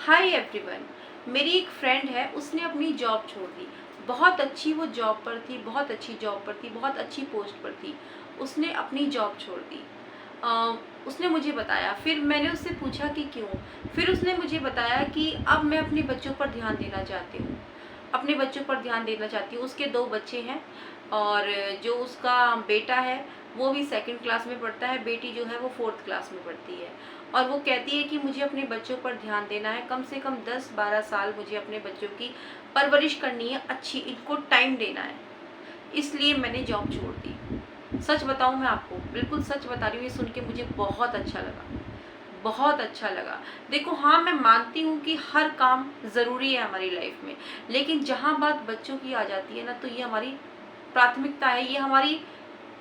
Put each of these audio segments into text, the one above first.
Hi everyone. मेरी एक friend है, उसने अपनी जॉब छोड़ दी। बहुत अच्छी वो जॉब पर थी, बहुत अच्छी जॉब पर थी, बहुत अच्छी पोस्ट पर थी। उसने अपनी जॉब छोड़ दी। उसने मुझे बताया, फिर मैंने उससे पूछा कि क्यों। फिर उसने मुझे बताया कि अब मैं अपने बच्चों पर ध्यान देना चाहती हूँ, अपने बच्चों पर ध्यान देना चाहती हूँ। उसके 2 बच्चे हैं और जो उसका बेटा है वो भी 2nd क्लास में पढ़ता है, बेटी जो है वो 4th क्लास में पढ़ती है। और वो कहती है कि मुझे अपने बच्चों पर ध्यान देना है, कम से कम 10-12 साल मुझे अपने बच्चों की परवरिश करनी है, अच्छी इनको टाइम देना है, इसलिए मैंने जॉब छोड़ दी। सच बताऊं, मैं आपको बिल्कुल सच बता रही हूँ, ये सुन के मुझे बहुत अच्छा लगा, बहुत अच्छा लगा। देखो, हाँ, मैं मानती हूँ कि हर काम ज़रूरी है हमारी लाइफ में, लेकिन जहाँ बात बच्चों की आ जाती है ना, तो ये हमारी प्राथमिकता है, ये हमारी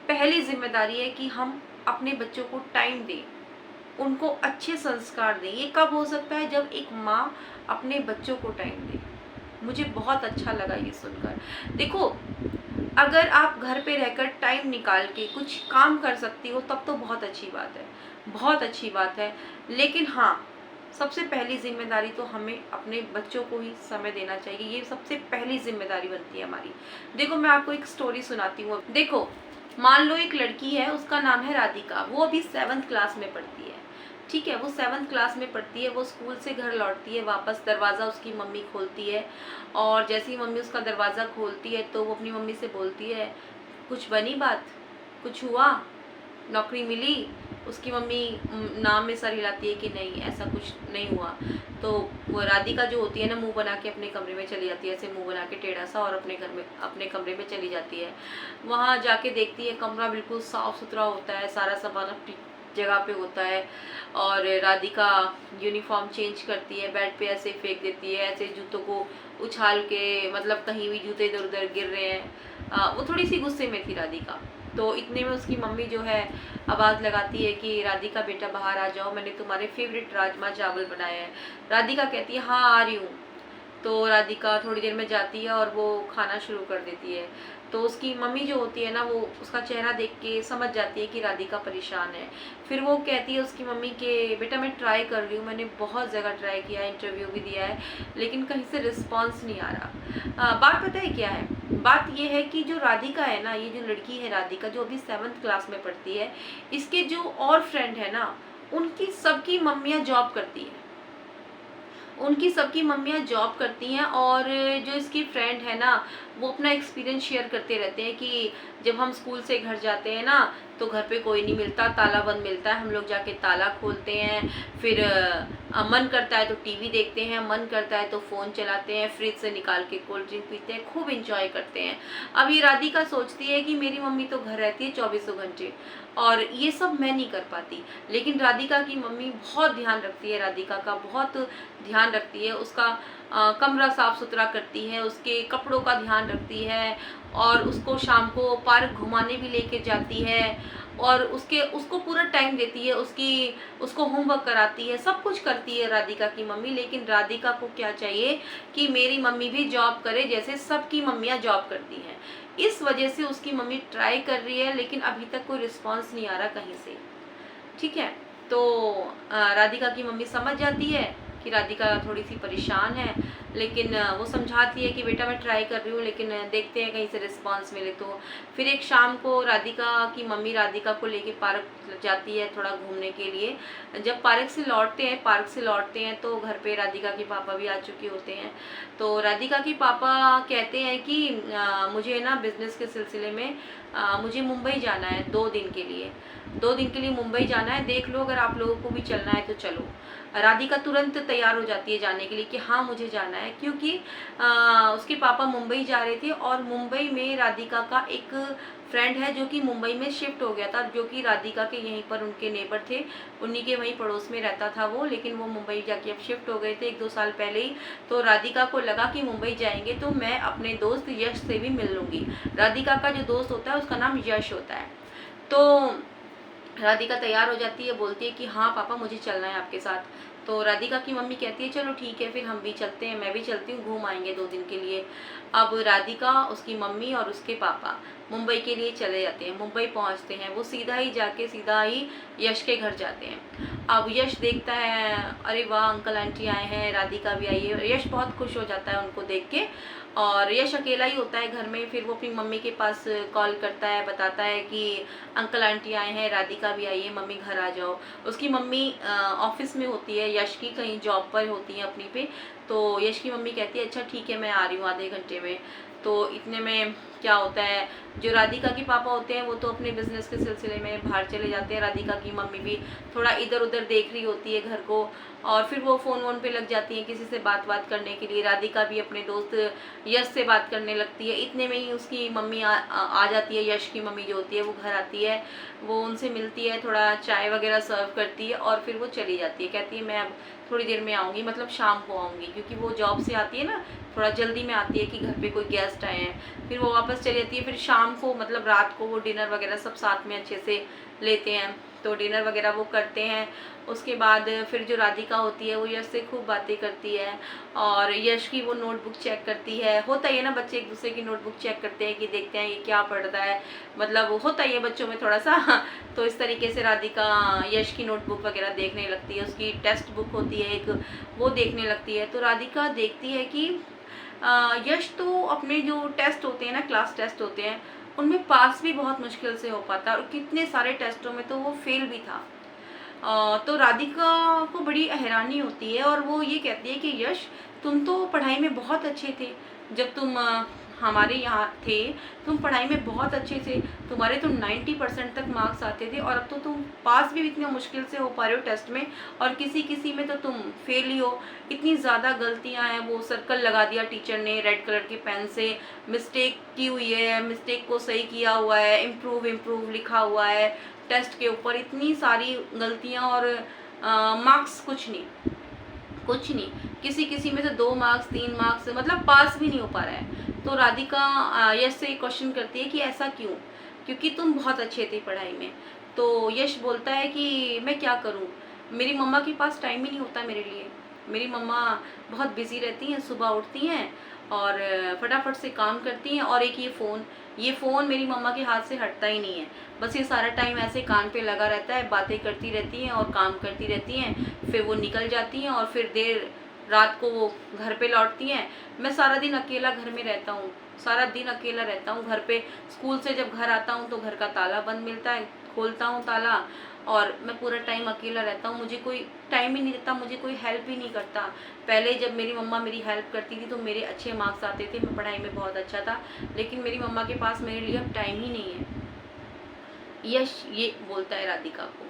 पहली जिम्मेदारी है कि हम अपने बच्चों को टाइम दें, उनको अच्छे संस्कार दें। ये कब हो सकता है? जब एक माँ अपने बच्चों को टाइम दे। मुझे बहुत अच्छा लगा ये सुनकर। देखो, अगर आप घर पे रहकर टाइम निकाल के कुछ काम कर सकती हो तब तो बहुत अच्छी बात है, बहुत अच्छी बात है। लेकिन हाँ, सबसे पहली जिम्मेदारी तो हमें अपने बच्चों को ही समय देना चाहिए, ये सबसे पहली जिम्मेदारी बनती है हमारी। देखो, मैं आपको एक स्टोरी सुनाती हूँ। देखो, मान लो एक लड़की है, उसका नाम है राधिका, वो अभी 7th क्लास में पढ़ती है। ठीक है, वो 7th क्लास में पढ़ती है। वो स्कूल से घर लौटती है वापस, दरवाज़ा उसकी मम्मी खोलती है और जैसे ही मम्मी उसका दरवाज़ा खोलती है तो वो अपनी मम्मी से बोलती है, कुछ बनी बात, कुछ हुआ, नौकरी मिली? उसकी मम्मी नाम में सर हिलाती है कि नहीं, ऐसा कुछ नहीं हुआ। तो वो राधिका जो होती है ना, मुंह बना के अपने कमरे में चली जाती है, ऐसे मुंह बना के टेढ़ा सा, और अपने कमरे में चली जाती है। वहाँ जाके देखती है, कमरा बिल्कुल साफ सुथरा होता है, सारा सामान अपनी जगह पे होता है। और राधिका यूनिफॉर्म चेंज करती है, बेड पे ऐसे फेंक देती है, ऐसे जूतों को उछाल के, मतलब कहीं भी जूते इधर उधर गिर रहे हैं। वो थोड़ी सी गुस्से में थी राधिका। तो इतने में उसकी मम्मी जो है आवाज़ लगाती है कि राधिका बेटा बाहर आ जाओ, मैंने तुम्हारे फेवरेट राजमा चावल बनाए हैं। राधिका कहती है हाँ आ रही हूँ। तो राधिका थोड़ी देर में जाती है और वो खाना शुरू कर देती है। तो उसकी मम्मी जो होती है ना, वो उसका चेहरा देख के समझ जाती है कि राधिका परेशान है। फिर वो कहती है उसकी मम्मी के, बेटा मैं ट्राई कर रही हूँ, मैंने बहुत जगह ट्राई किया है, इंटरव्यू भी दिया है, लेकिन कहीं से रिस्पॉन्स नहीं आ रहा। बात पता है क्या है? बात ये है कि जो राधिका है ना, ये जो लड़की है राधिका, जो अभी 7th क्लास में पढ़ती है, इसके जो और फ्रेंड है ना, उनकी सबकी मम्मियाँ जॉब करती हैं, उनकी सबकी मम्मियाँ जॉब करती हैं। और जो इसकी फ्रेंड है ना, वो अपना एक्सपीरियंस शेयर करते रहते हैं कि जब हम स्कूल से घर जाते हैं ना, तो घर पे कोई नहीं मिलता, ताला बंद मिलता है, हम लोग जाके ताला खोलते हैं। फिर मन करता है तो टीवी देखते हैं, मन करता है तो फ़ोन चलाते हैं, फ्रिज से निकाल के कोल्ड ड्रिंक पीते हैं, खूब इंजॉय करते हैं। अब ये राधिका सोचती है कि मेरी मम्मी तो घर रहती है 24 घंटे और ये सब मैं नहीं कर पाती। लेकिन राधिका की मम्मी बहुत ध्यान रखती है, राधिका का बहुत ध्यान रखती है, उसका कमरा साफ सुथरा करती है, उसके कपड़ों का ध्यान रखती है, और उसको शाम को पार्क घुमाने भी लेके जाती है, और उसको पूरा टाइम देती है, उसको होमवर्क कराती है, सब कुछ करती है राधिका की मम्मी। लेकिन राधिका को क्या चाहिए कि मेरी मम्मी भी जॉब करे जैसे सबकी मम्मियाँ जॉब करती हैं। इस वजह से उसकी मम्मी ट्राई कर रही है, लेकिन अभी तक कोई रिस्पॉन्स नहीं आ रहा कहीं से। ठीक है, तो राधिका की मम्मी समझ जाती है कि राधिका थोड़ी सी परेशान है, लेकिन वो समझाती है कि बेटा मैं ट्राई कर रही हूँ, लेकिन देखते हैं कहीं से रिस्पांस मिले तो। फिर एक शाम को राधिका की मम्मी राधिका को लेके पार्क जाती है थोड़ा घूमने के लिए। जब पार्क से लौटते हैं तो घर पे राधिका के पापा भी आ चुके होते हैं। तो राधिका के पापा कहते हैं कि मुझे ना बिजनेस के सिलसिले में मुझे मुंबई जाना है 2 दिन के लिए, 2 दिन के लिए मुंबई जाना है, देख लो अगर आप लोगों को भी चलना है तो चलो। राधिका तुरंत तैयार हो जाती है जाने के लिए कि हाँ मुझे जाना है, क्योंकि उसके पापा मुंबई जा रहे थे और मुंबई में राधिका का एक फ्रेंड है जो कि मुंबई में शिफ्ट हो गया था, जो कि राधिका के यहीं पर उनके नेबर थे, उन्हीं के वहीं पड़ोस में रहता था वो, लेकिन वो मुंबई जाके अब शिफ्ट हो गए थे 1-2 साल पहले ही। तो राधिका को लगा कि मुंबई जाएंगे तो मैं अपने दोस्त यश से भी मिल लूँगी। राधिका का जो दोस्त होता है उसका नाम यश होता है। तो राधिका तैयार हो जाती है, बोलती है कि हाँ पापा मुझे चलना है आपके साथ। तो राधिका की मम्मी कहती है चलो ठीक है फिर हम भी चलते हैं, मैं भी चलती हूँ, घूम आएंगे 2 दिन के लिए। अब राधिका, उसकी मम्मी और उसके पापा मुंबई के लिए चले जाते हैं। मुंबई पहुंचते हैं, वो सीधा ही यश के घर जाते हैं। अब यश देखता है अरे वाह अंकल आंटी आए हैं, राधिका भी आई है। यश बहुत खुश हो जाता है उनको देख के, और यश अकेला ही होता है घर में। फिर वो अपनी मम्मी के पास कॉल करता है, बताता है कि अंकल आंटी आए हैं, राधिका भी आई है, मम्मी घर आ जाओ। उसकी मम्मी ऑफिस में होती है, यश की कहीं जॉब पर होती है अपनी पे। तो यश की मम्मी कहती है अच्छा ठीक है मैं आ रही हूँ आधे घंटे में। तो इतने में क्या होता है, जो राधिका के पापा होते हैं वो तो अपने बिजनेस के सिलसिले में बाहर चले जाते हैं। राधिका की मम्मी भी थोड़ा इधर उधर देख रही होती है घर को, और फिर वो फ़ोन वोन पे लग जाती है किसी से बात करने के लिए। राधिका भी अपने दोस्त यश से बात करने लगती है। इतने में ही उसकी मम्मी आ जाती है, यश की मम्मी जो होती है वो घर आती है, वो उनसे मिलती है, थोड़ा चाय वगैरह सर्व करती है और फिर वो चली जाती है। कहती है मैं अब थोड़ी देर में आऊँगी, मतलब शाम को आऊँगी, क्योंकि वो जॉब से आती है ना, थोड़ा जल्दी में आती है कि घर पे कोई गेस्ट आए हैं। फिर वो वापस चली जाती है। फिर शाम को मतलब रात को वो डिनर वगैरह सब साथ में अच्छे से लेते हैं, तो डिनर वगैरह वो करते हैं। उसके बाद फिर जो राधिका होती है वो यश से खूब बातें करती है, और यश की वो नोटबुक चेक करती है। होता ही है ना, बच्चे एक दूसरे की नोटबुक चेक करते हैं कि देखते हैं ये क्या पढ़ता है, मतलब होता ही है बच्चों में थोड़ा सा तो इस तरीके से राधिका यश की नोटबुक वगैरह देखने लगती है। उसकी टेक्स्ट बुक होती है एक, वो देखने लगती है। तो राधिका देखती है कि यश तो अपने जो टेस्ट होते हैं ना, क्लास टेस्ट होते हैं, उनमें पास भी बहुत मुश्किल से हो पाता है, और कितने सारे टेस्टों में तो वो फेल भी था। तो राधिका को बड़ी हैरानी होती है, और वो ये कहती है कि यश तुम तो पढ़ाई में बहुत अच्छे थे, जब तुम हमारे यहाँ थे तुम पढ़ाई में बहुत अच्छे थे, तुम्हारे तो 90% तक मार्क्स आते थे, और अब तो तुम पास भी इतने मुश्किल से हो पा रहे हो टेस्ट में, और किसी किसी में तो तुम फेल ही हो। इतनी ज़्यादा गलतियाँ हैं, वो सर्कल लगा दिया टीचर ने रेड कलर की पेन से, मिस्टेक की हुई है, मिस्टेक को सही किया हुआ है, इम्प्रूव लिखा हुआ है टेस्ट के ऊपर, इतनी सारी गलतियाँ, और मार्क्स कुछ नहीं, किसी किसी में तो 2 मार्क्स 3 मार्क्स, मतलब पास भी नहीं हो पा रहा है। तो राधिका यश से क्वेश्चन करती है कि ऐसा क्यों, क्योंकि तुम बहुत अच्छे थे पढ़ाई में। तो यश बोलता है कि मैं क्या करूं, मेरी मम्मा के पास टाइम ही नहीं होता मेरे लिए। मेरी मम्मा बहुत बिजी रहती हैं, सुबह उठती हैं और फटाफट से काम करती हैं, और एक ये फ़ोन मेरी मम्मा के हाथ से हटता ही नहीं है। बस ये सारा टाइम ऐसे कान पे लगा रहता है, बातें करती रहती हैं और काम करती रहती हैं। फिर वो निकल जाती हैं और फिर देर रात को वो घर पे लौटती हैं। मैं सारा दिन अकेला घर में रहता हूँ, सारा दिन अकेला रहता हूँ घर पे। स्कूल से जब घर आता हूँ तो घर का ताला बंद मिलता है, खोलता हूँ ताला, और मैं पूरा टाइम अकेला रहता हूँ। मुझे कोई टाइम ही नहीं देता, मुझे कोई हेल्प ही नहीं करता। पहले जब मेरी मम्मा मेरी हेल्प करती थी तो मेरे अच्छे मार्क्स आते थे, मैं पढ़ाई में बहुत अच्छा था, लेकिन मेरी मम्मा के पास मेरे लिए अब टाइम ही नहीं है। यश ये बोलता है राधिका को।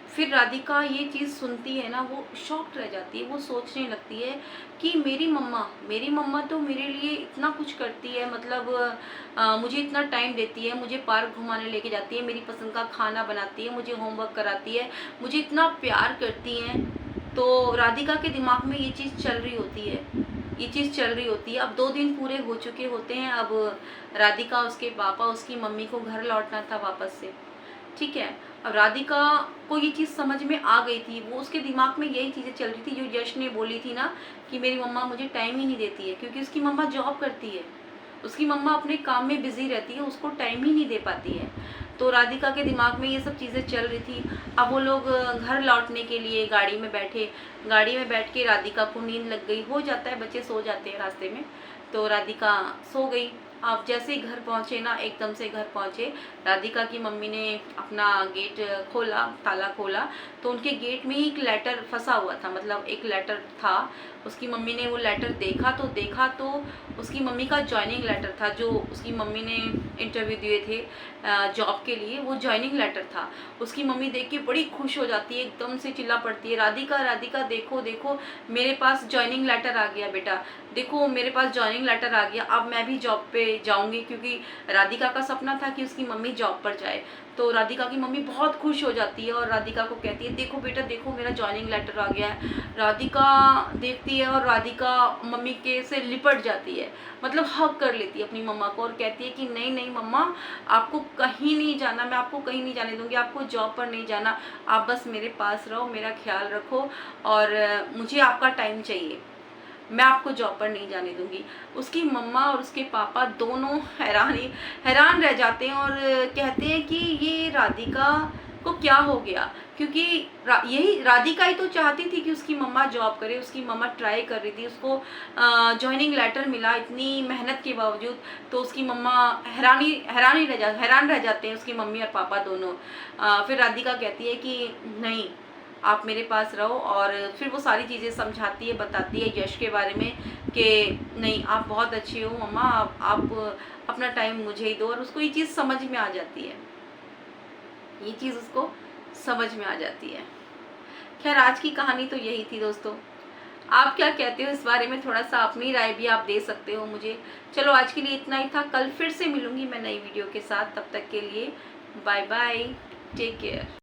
फिर राधिका ये चीज़ सुनती है ना, वो शॉक्ड रह जाती है। वो सोचने लगती है कि मेरी मम्मा तो मेरे लिए इतना कुछ करती है, मतलब मुझे इतना टाइम देती है, मुझे पार्क घुमाने लेके जाती है, मेरी पसंद का खाना बनाती है, मुझे होमवर्क कराती है, मुझे इतना प्यार करती हैं। तो राधिका के दिमाग में ये चीज़ चल रही होती है। अब 2 दिन पूरे हो चुके होते हैं। अब राधिका, उसके पापा, उसकी मम्मी को घर लौटना था वापस से, ठीक है। अब राधिका को ये चीज़ समझ में आ गई थी, वो उसके दिमाग में यही चीज़ें चल रही थी जो यश ने बोली थी ना, कि मेरी मम्मा मुझे टाइम ही नहीं देती है, क्योंकि उसकी मम्मा जॉब करती है, उसकी मम्मा अपने काम में बिजी रहती है, उसको टाइम ही नहीं दे पाती है। तो राधिका के दिमाग में ये सब चीज़ें चल रही थी। अब वो लोग घर लौटने के लिए गाड़ी में बैठ के राधिका को नींद लग गई। हो जाता है, बच्चे सो जाते हैं रास्ते में, तो राधिका सो गई। आप जैसे ही घर पहुँचे ना, एकदम से घर पहुँचे, राधिका की मम्मी ने अपना गेट खोला, ताला खोला, तो उनके गेट में ही एक लेटर फंसा हुआ था, मतलब एक लेटर था। उसकी मम्मी ने वो लेटर देखा तो उसकी मम्मी का जॉइनिंग लेटर था, जो उसकी मम्मी ने इंटरव्यू दिए थे जॉब के लिए, वो जॉइनिंग लेटर था। उसकी मम्मी देख के बड़ी खुश हो जाती है, एकदम से चिल्ला पड़ती है, राधिका राधिका देखो देखो, मेरे पास जॉइनिंग लेटर आ गया बेटा, देखो मेरे पास जॉइनिंग लेटर आ गया, अब मैं भी जॉब पे जाऊंगी, क्योंकि राधिका का सपना था कि उसकी मम्मी जॉब पर जाए। तो राधिका की मम्मी बहुत खुश हो जाती है और राधिका को कहती है देखो बेटा देखो मेरा जॉइनिंग लेटर आ गया है। राधिका देखती है और राधिका मम्मी के से लिपट जाती है, मतलब हग कर लेती है अपनी मम्मा को और कहती है कि नहीं नहीं मम्मा, आपको कहीं नहीं जाना, मैं आपको कहीं नहीं जाने दूंगी, आपको जॉब पर नहीं जाना, आप बस मेरे पास रहो, मेरा ख्याल रखो और मुझे आपका टाइम चाहिए, मैं आपको जॉब पर नहीं जाने दूंगी। उसकी मम्मा और उसके पापा दोनों हैरान रह जाते हैं और कहते हैं कि ये राधिका को क्या हो गया, क्योंकि यही राधिका ही तो चाहती थी कि उसकी मम्मा जॉब करे, उसकी मम्मा ट्राई कर रही थी, उसको जॉइनिंग लेटर मिला इतनी मेहनत के बावजूद। तो उसकी मम्मा हैरान रह जाते हैं, उसकी मम्मी और पापा दोनों। फिर राधिका कहती है कि नहीं, आप मेरे पास रहो, और फिर वो सारी चीज़ें समझाती है, बताती है यश के बारे में कि नहीं आप बहुत अच्छी हो मम्मा, आप अपना टाइम मुझे ही दो। और उसको ये चीज़ समझ में आ जाती है, ये चीज़ उसको समझ में आ जाती है। खैर आज की कहानी तो यही थी दोस्तों, आप क्या कहते हो इस बारे में, थोड़ा सा अपनी राय भी आप दे सकते हो मुझे। चलो आज के लिए इतना ही था, कल फिर से मिलूंगी मैं नई वीडियो के साथ, तब तक के लिए बाय बाय, टेक केयर।